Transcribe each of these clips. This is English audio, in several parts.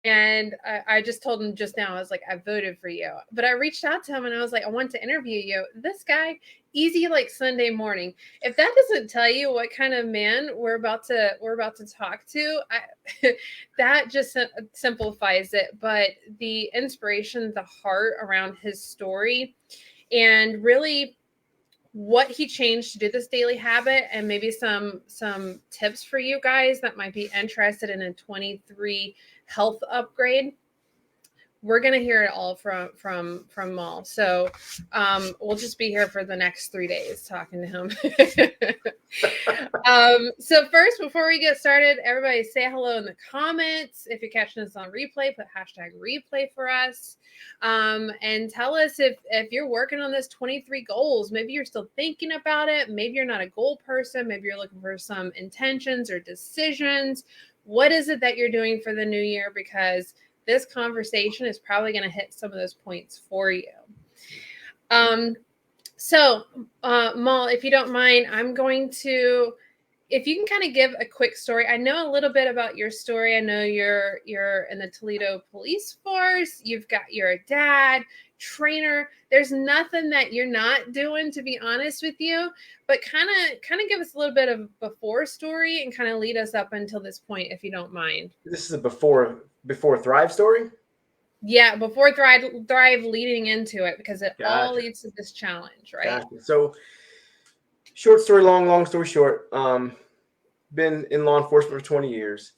And I just told him just now, I was like, I voted for you. But I reached out to him and I was like, I want to interview you. This guy, easy like Sunday morning. If that doesn't tell you what kind of man we're about to talk to, that just simplifies it. But the inspiration, the heart around his story, and really what he changed to do this daily habit, and maybe some tips for you guys that might be interested in a 23 health upgrade. We're gonna hear it all from Maul. So we'll just be here for the next 3 days talking to him. So first, before we get started, everybody say hello in the comments. If you're catching us on replay, put hashtag replay for us. And tell us if you're working on this 23 goals. Maybe you're still thinking about it. Maybe you're not a goal person. Maybe you're looking for some intentions or decisions. What is it that you're doing for the new year? Because this conversation is probably going to hit some of those points for you. So, Maul, if you don't mind, I'm going to, if you can kind of give a quick story. I know a little bit about your story. I know you're in the Toledo Police Force. You're a dad, trainer. There's nothing that you're not doing, to be honest with you. But kind of give us a little bit of before story and kind of lead us up until this point, if you don't mind. This is a before Thrive story? Yeah, before Thrive leading into it, because it all leads to this challenge, right? Gotcha. So short story long story short, been in law enforcement for 20 years.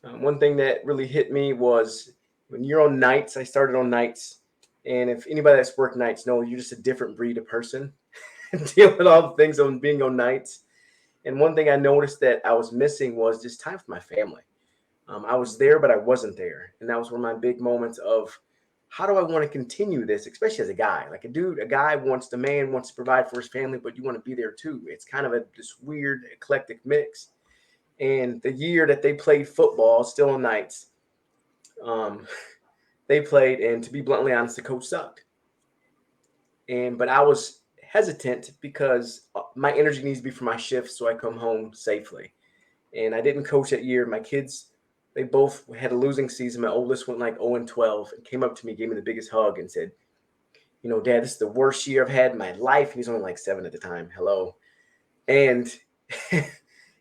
One thing that really hit me was when you're on nights. I started on nights, and if anybody that's worked nights know, you're just a different breed of person deal with all the things on being on nights. And one thing I noticed that I was missing was just time for my family. I was there, but I wasn't there. And that was one of my big moments of how do I want to continue this, especially as a guy. Like a guy wants to provide for his family, but you want to be there too. It's kind of this weird, eclectic mix. And the year that they played football, still on nights, they played, and to be bluntly honest, the coach sucked. But I was hesitant because my energy needs to be for my shift so I come home safely. And I didn't coach that year. My kids, they both had a losing season. My oldest went like 0-12 and came up to me, gave me the biggest hug, and said, Dad, this is the worst year I've had in my life. He was only like 7 at the time. Hello. And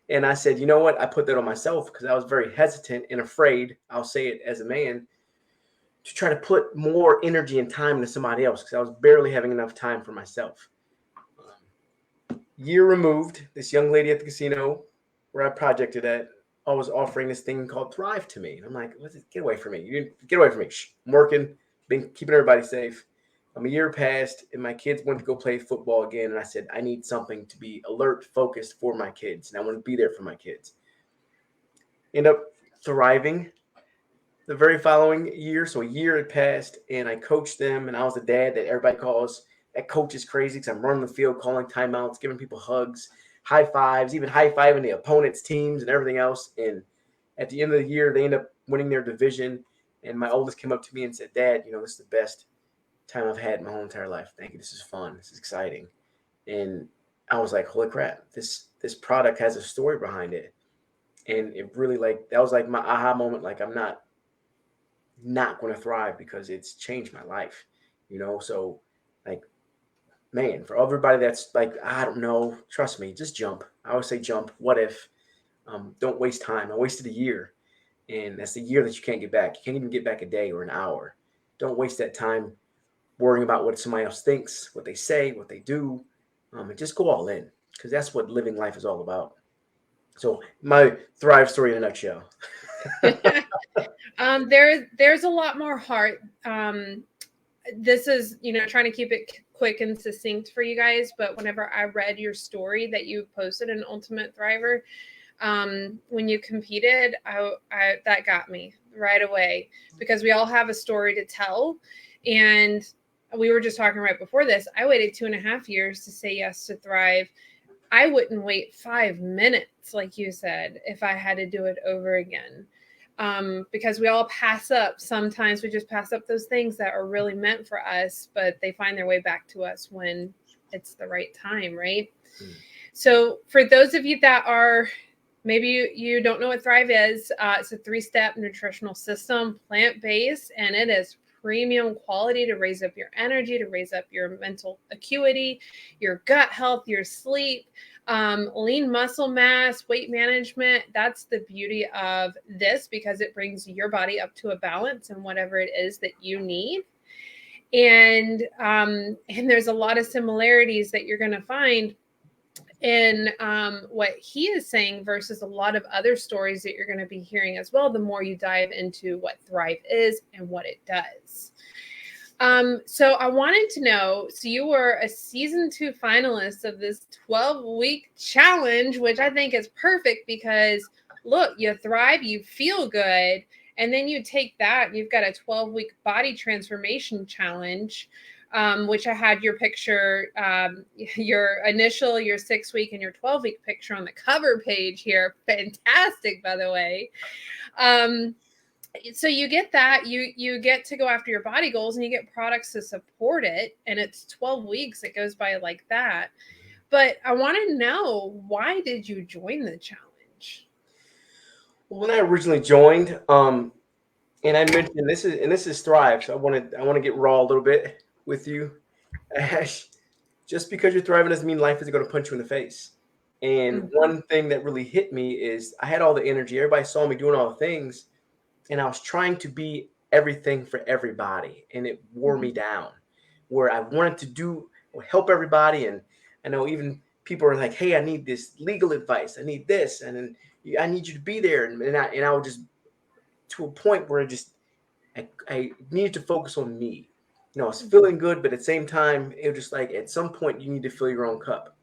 and I said, you know what? I put that on myself because I was very hesitant and afraid, I'll say it as a man, to try to put more energy and time into somebody else because I was barely having enough time for myself. Year removed, this young lady at the casino where I projected at, I was offering this thing called Thrive to me. And I'm like, get away from me. You get away from me. Shh, I'm working, been keeping everybody safe. A year passed, and my kids went to go play football again. And I said, I need something to be alert, focused for my kids. And I want to be there for my kids. End up thriving the very following year. So a year had passed, and I coached them. And I was the dad that everybody calls. That coach is crazy because I'm running the field, calling timeouts, giving people hugs, high fives, even high fiving the opponent's teams and everything else. And at the end of the year, they end up winning their division. And my oldest came up to me and said, Dad, this is the best time I've had in my whole entire life. Thank you. This is fun. This is exciting. And I was like, holy crap, this product has a story behind it. And it really that was like my aha moment. Like I'm not going to thrive because it's changed my life, So like, man, for everybody that's like, I don't know, trust me, just jump. I always say jump. What if? Don't waste time. I wasted a year, and that's the year that you can't get back. You can't even get back a day or an hour. Don't waste that time worrying about what somebody else thinks, what they say, what they do, and just go all in because that's what living life is all about. So my Thrive story in a nutshell. There's a lot more heart. This is, trying to keep it quick and succinct for you guys. But whenever I read your story that you posted in Ultimate Thriver, when you competed, I that got me right away because we all have a story to tell. And we were just talking right before this. I waited 2.5 years to say yes to Thrive. I wouldn't wait 5 minutes, like you said, if I had to do it over again. Because we all pass up. Sometimes we just pass up those things that are really meant for us, but they find their way back to us when it's the right time, right? So for those of you that are maybe you don't know what Thrive is. It's a 3-step nutritional system, plant-based, and it is premium quality to raise up your energy, to raise up your mental acuity, your gut health, your sleep, lean muscle mass, weight management. That's the beauty of this, because it brings your body up to a balance in whatever it is that you need. And there's a lot of similarities that you're going to find in what he is saying versus a lot of other stories that you're going to be hearing as well, the more you dive into what Thrive is and what it does. So I wanted to know, so you were a season 2 finalist of this 12-week challenge, which I think is perfect because look, you thrive, you feel good, and then you take that and you've got a 12-week body transformation challenge, which I had your picture, your initial, your 6-week and your 12-week picture on the cover page here. Fantastic, by the way. So you get that, you get to go after your body goals, and you get products to support it, and it's 12 weeks. It goes by like that. But I want to know, why did you join the challenge? Well, when I originally joined, and I mentioned this is Thrive, so I want to get raw a little bit with you, Ash. Just because you're thriving doesn't mean life is going to punch you in the face. And Mm-hmm. one thing that really hit me is I had all the energy. Everybody saw me doing all the things, and I was trying to be everything for everybody, and it wore me down. Where I wanted to do help everybody, and I know even people are like, "Hey, I need this legal advice. I need this, and then I need you to be there." And I would just, to a point where I needed to focus on me. You know, I was feeling good, but at the same time, it was just like at some point you need to fill your own cup.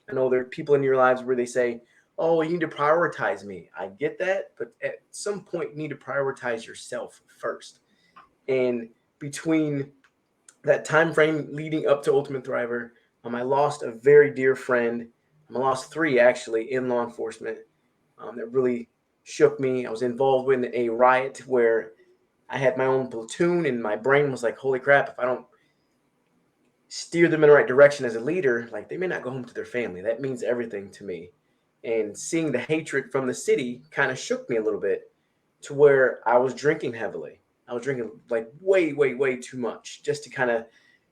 I know there are people in your lives where they say, "Oh, you need to prioritize me." I get that, but at some point you need to prioritize yourself first. And between that time frame leading up to Ultimate Thriver, I lost a very dear friend. I lost 3 actually in law enforcement. That really shook me. I was involved in a riot where I had my own platoon, and my brain was like, "Holy crap! If I don't steer them in the right direction as a leader, like they may not go home to their family." That means everything to me. And seeing the hatred from the city kind of shook me a little bit, to where I was drinking heavily. I was drinking like way, way, way too much just to kind of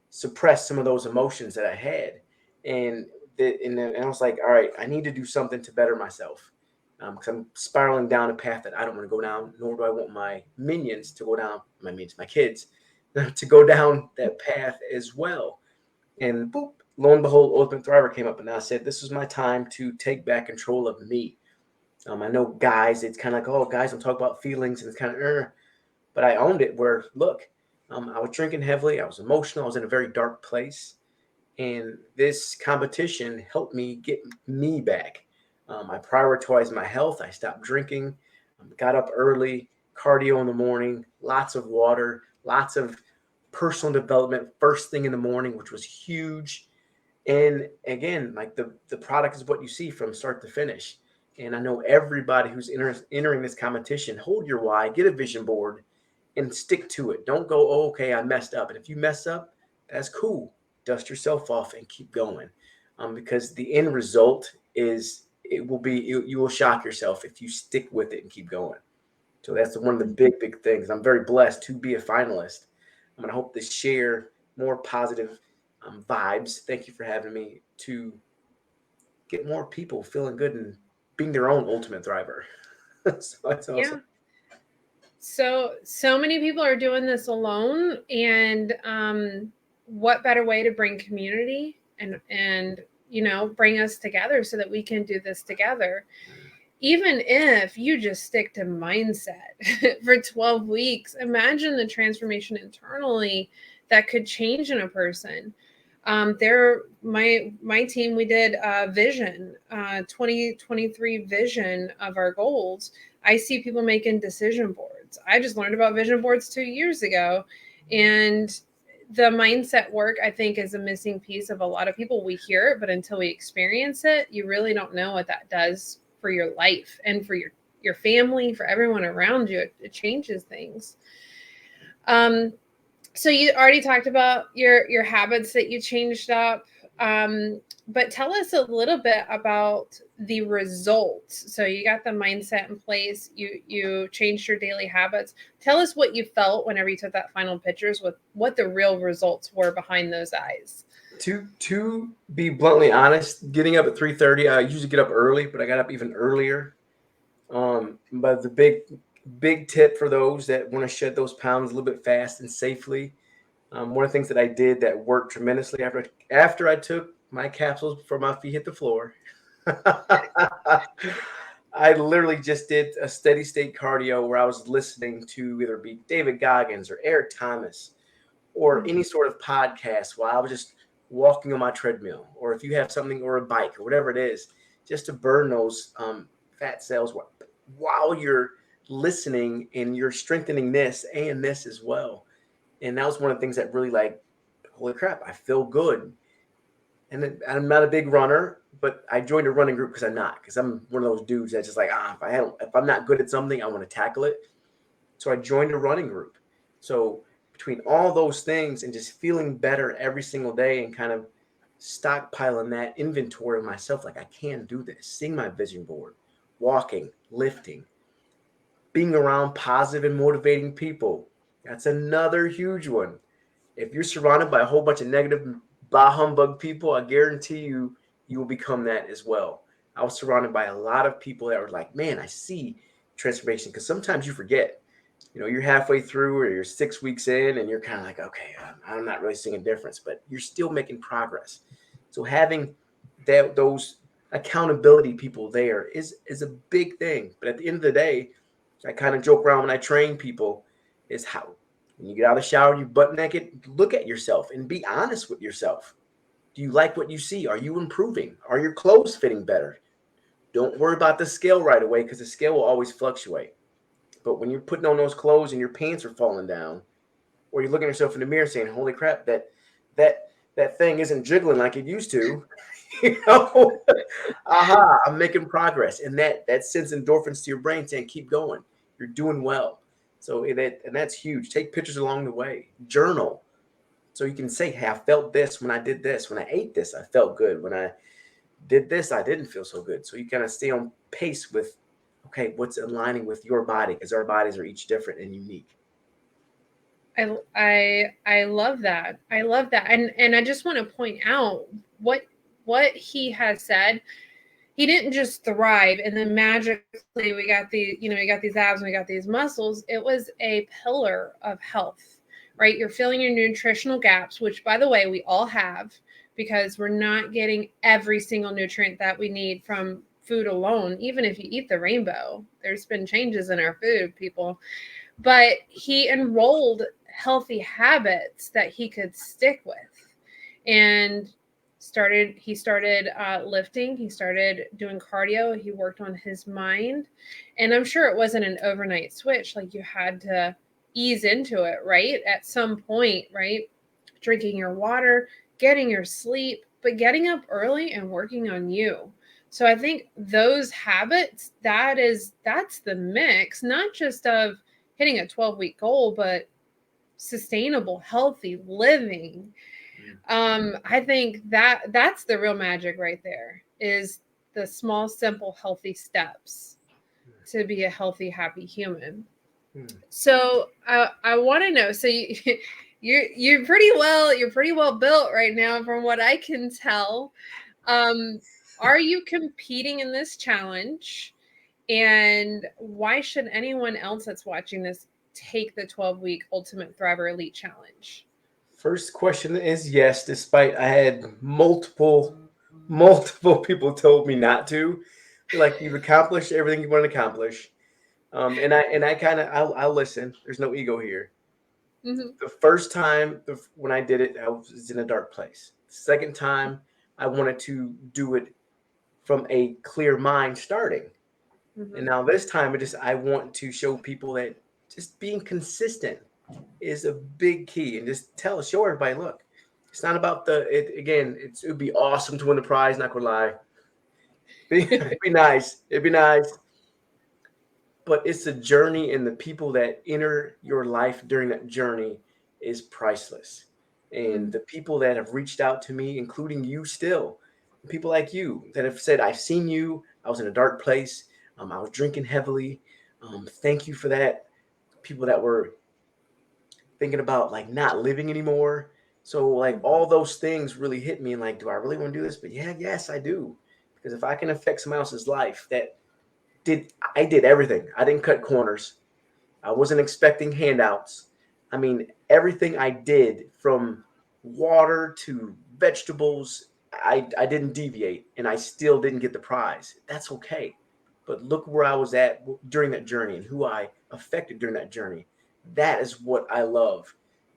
suppress some of those emotions that I had. And and I was like, all right, I need to do something to better myself, because I'm spiraling down a path that I don't want to go down, nor do I want my minions to go down, my kids, to go down that path as well. And boop, lo and behold, Ultimate Thriver came up, and I said, this is my time to take back control of me. I know guys, it's kind of like, oh, guys don't talk about feelings, and it's kind of, but I owned it. Where, look, I was drinking heavily, I was emotional, I was in a very dark place, and this competition helped me get me back. I prioritized my health. I stopped drinking, got up early, cardio in the morning, lots of water, lots of personal development first thing in the morning, which was huge. And again, like the product is what you see from start to finish. And I know everybody who's entering this competition, hold your why, get a vision board, and stick to it. Don't go, oh, okay, I messed up. And if you mess up, that's cool. Dust yourself off and keep going. Because the end result is, it will be, you will shock yourself if you stick with it and keep going. So that's one of the big, big things. I'm very blessed to be a finalist. I'm going to hope to share more positive vibes. Thank you for having me, to get more people feeling good and being their own ultimate thriver. So that's awesome. Yeah. So many people are doing this alone, and what better way to bring community and bring us together so that we can do this together. Even if you just stick to mindset for 12 weeks, imagine the transformation internally that could change in a person. My team, we did a vision, 2023 vision of our goals. I see people making decision boards. I just learned about vision boards 2 years ago, and the mindset work, I think, is a missing piece of a lot of people. We hear it, but until we experience it, you really don't know what that does for your life and for your family, for everyone around you. It changes things. So you already talked about your habits that you changed up, but tell us a little bit about the results. So you got the mindset in place, you changed your daily habits. Tell us what you felt whenever you took that final pictures, with what the real results were behind those eyes. To be bluntly honest, getting up at 3:30, I usually get up early, but I got up even earlier. But the big tip for those that want to shed those pounds a little bit fast and safely, one of the things that I did that worked tremendously after I took my capsules before my feet hit the floor, I literally just did a steady state cardio where I was listening to either be David Goggins or Eric Thomas or any sort of podcast while I was just walking on my treadmill, or if you have something or a bike or whatever it is, just to burn those fat cells while you're listening, and you're strengthening this and this as well. And that was one of the things that really, like, holy crap, I feel good. And then, I'm not a big runner, but I joined a running group because I'm one of those dudes that's just like, if I'm not good at something, I want to tackle it. So I joined a running group. So between all those things and just feeling better every single day and kind of stockpiling that inventory of myself, like, I can do this, seeing my vision board, walking, lifting, being around positive and motivating people. That's another huge one. If you're surrounded by a whole bunch of negative bah humbug people, I guarantee you will become that as well. I was surrounded by a lot of people that were like, man, I see transformation. Because sometimes you forget, you're halfway through or you're 6 weeks in and you're kind of like, okay, I'm not really seeing a difference, but you're still making progress. So having those accountability people there is a big thing. But at the end of the day, I kind of joke around when I train people, is how when you get out of the shower, you butt naked, look at yourself and be honest with yourself. Do you like what you see? Are you improving? Are your clothes fitting better? Don't worry about the scale right away, because the scale will always fluctuate. But when you're putting on those clothes and your pants are falling down, or you're looking at yourself in the mirror saying, holy crap, that that thing isn't jiggling like it used to, you know, I'm making progress. And that sends endorphins to your brain saying, keep going. You're doing well. So that's huge. Take pictures along the way. Journal. So you can say, hey, I felt this when I did this. When I ate this, I felt good. When I did this, I didn't feel so good. So you kind of stay on pace with, okay, what's aligning with your body, because our bodies are each different and unique. I love that. I love that. And I just want to point out what he has said. He didn't just thrive and then magically we got we got these abs and we got these muscles. It was a pillar of health, right? You're filling your nutritional gaps, which, by the way, we all have, because we're not getting every single nutrient that we need from food alone. Even if you eat the rainbow, there's been changes in our food, people. But he enrolled healthy habits that he could stick with, and he started lifting, he started doing cardio, he worked on his mind. And I'm sure it wasn't an overnight switch. Like, you had to ease into it, right? At some point, right? Drinking your water, getting your sleep, but getting up early and working on you. So I think those habits, that's the mix, not just of hitting a 12-week goal, but sustainable, healthy living. I think that's the real magic right there, is the small, simple, healthy steps to be a healthy, happy human. So I want to know. So you're pretty well built right now, from what I can tell. Are you competing in this challenge? And why should anyone else that's watching this take the 12-week Ultimate Thriver Elite Challenge? First question is yes, despite I had multiple people told me not to. They're like, you've accomplished everything you want to accomplish. And I kind of I'll listen. There's no ego here. Mm-hmm. The first time when I did it, I was in a dark place. The second time, I wanted to do it from a clear mind starting. Mm-hmm. And now this time, I want to show people that just being consistent is a big key, and just show everybody, look, it's not about it would be awesome to win the prize, not gonna lie. It'd be nice. It'd be nice. But it's the journey, and the people that enter your life during that journey is priceless. And the people that have reached out to me, including you still, people like you that have said, I've seen you. I was in a dark place. I was drinking heavily. Thank you for that. People that were thinking about like not living anymore. So like all those things really hit me and like, do I really want to do this? But yeah, yes, I do. Because if I can affect someone else's life, I did everything. I didn't cut corners. I wasn't expecting handouts. I mean, everything I did from water to vegetables, I didn't deviate and I still didn't get the prize. That's okay. But look where I was at during that journey and who I affected during that journey. That is what I love.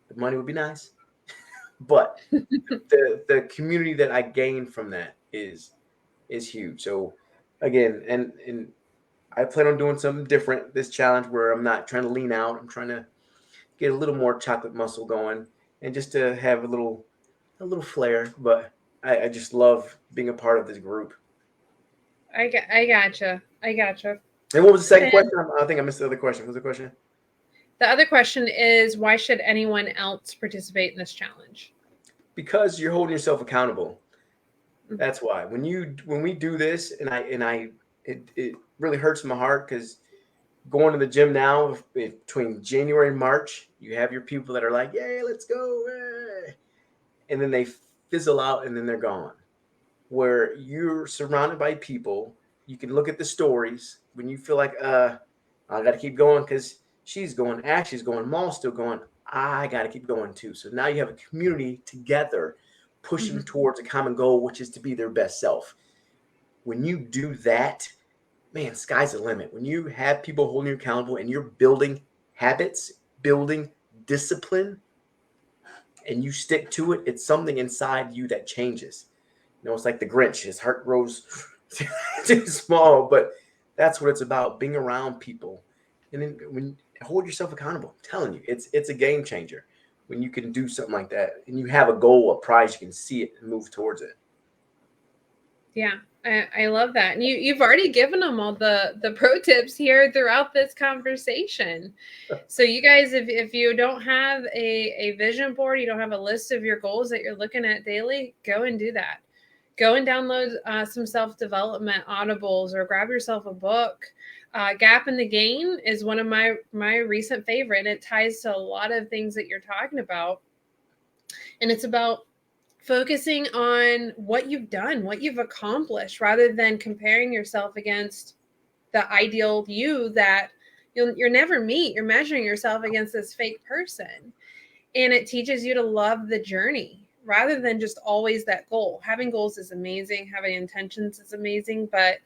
The money would be nice, but the community that I gained from that is huge. So again, and I plan on doing something different this challenge where I'm not trying to lean out. I'm trying to get a little more chocolate muscle going and just to have a little flair. But I just love being a part of this group. I gotcha. I gotcha. And what was the second And question? I think I missed the other question. What was the question? the other question is, why should anyone else participate in this challenge? Because you're holding yourself accountable. That's why. When we do this, it really hurts my heart because going to the gym now between January and March, you have your people that are like, "Yay, let's go!" And then they fizzle out and then they're gone. Where you're surrounded by people, you can look at the stories when you feel like, I got to keep going because she's going, Ashley's going, Maul's still going. I got to keep going too. So now you have a community together pushing towards a common goal, which is to be their best self. When you do that, man, sky's the limit. When you have people holding you accountable and you're building habits, building discipline, and you stick to it, it's something inside you that changes. It's like the Grinch. His heart grows too small, but that's what it's about, being around people. And then when hold yourself accountable, I'm telling you, it's a game changer when you can do something like that and you have a goal, a prize, you can see it and move towards it. Yeah, I love that. And you've already given them all the pro tips here throughout this conversation. So you guys, if you don't have a vision board, you don't have a list of your goals that you're looking at daily, go and do that. Go and download some self-development audibles or grab yourself a book. Gap in the Gain is one of my recent favorite. It ties to a lot of things that you're talking about. And it's about focusing on what you've done, what you've accomplished, rather than comparing yourself against the ideal you that you'll never meet. You're measuring yourself against this fake person. And it teaches you to love the journey rather than just always that goal. Having goals is amazing. Having intentions is amazing. But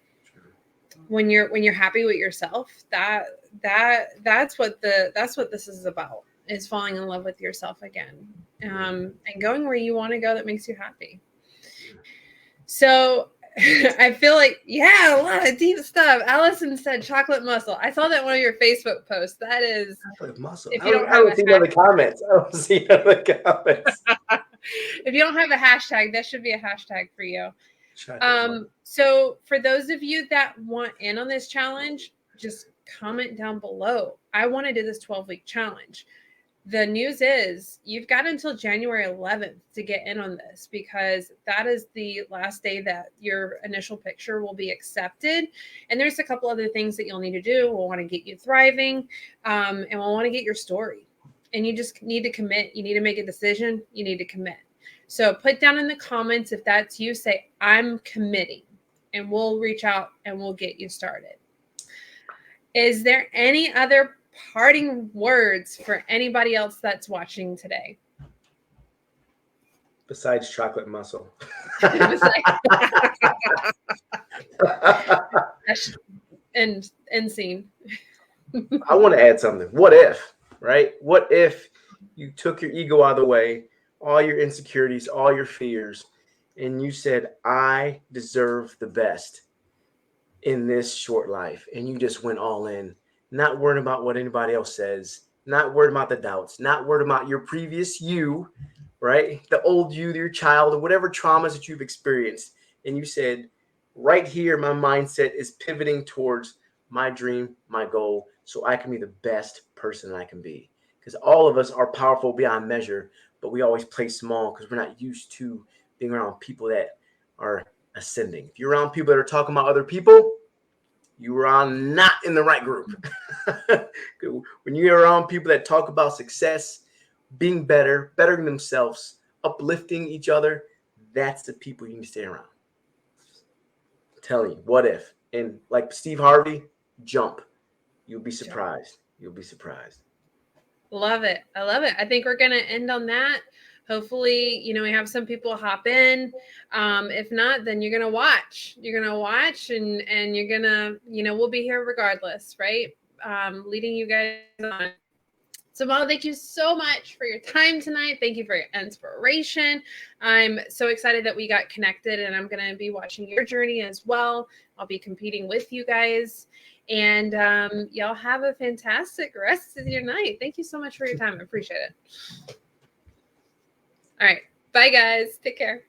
when you're happy with yourself, that's what this is about, is falling in love with yourself again, and going where you want to go that makes you happy. So I feel like, yeah, a lot of deep stuff. Allison said chocolate muscle. I saw that in one of your Facebook posts. That is Chocolate muscle. If I you don't, don't I have don't a see none of the comments. I don't see none of the comments. if you don't have a hashtag, that should be a hashtag for you. Chocolate muscle. So for those of you that want in on this challenge, just comment down below. I want to do this 12-week challenge. The news is you've got until January 11th to get in on this, because that is the last day that your initial picture will be accepted. And there's a couple other things that you'll need to do. We'll want to get you thriving, and we'll want to get your story. And you just need to commit. You need to make a decision. You need to commit. So put down in the comments if that's you, say, I'm committing, and we'll reach out and we'll get you started. Is there any other parting words for anybody else that's watching today? Besides chocolate muscle. and scene. I want to add something. What if, right? What if you took your ego out of the way, all your insecurities, all your fears, and you said, I deserve the best in this short life, and you just went all in, not worried about what anybody else says, not worried about the doubts, not worried about your previous you, right? The old you, your child, or whatever traumas that you've experienced. And you said, right here, my mindset is pivoting towards my dream, my goal, so I can be the best person I can be. Because all of us are powerful beyond measure, but we always play small because we're not used to being around people that are ascending. If you're around people that are talking about other people, you are not in the right group. When you're around people that talk about success, being better, bettering themselves, uplifting each other, that's the people you need to stay around. I'm telling you, what if? And like Steve Harvey, jump. You'll be surprised. You'll be surprised. Love it. I love it. I think we're going to end on that. Hopefully, you know, we have some people hop in. If not, then you're going to watch. You're going to watch and you're going to, you know, we'll be here regardless, right? Leading you guys on. So, Maul, thank you so much for your time tonight. Thank you for your inspiration. I'm so excited that we got connected, and I'm going to be watching your journey as well. I'll be competing with you guys. And y'all have a fantastic rest of your night. Thank you so much for your time. I appreciate it. All right. Bye, guys. Take care.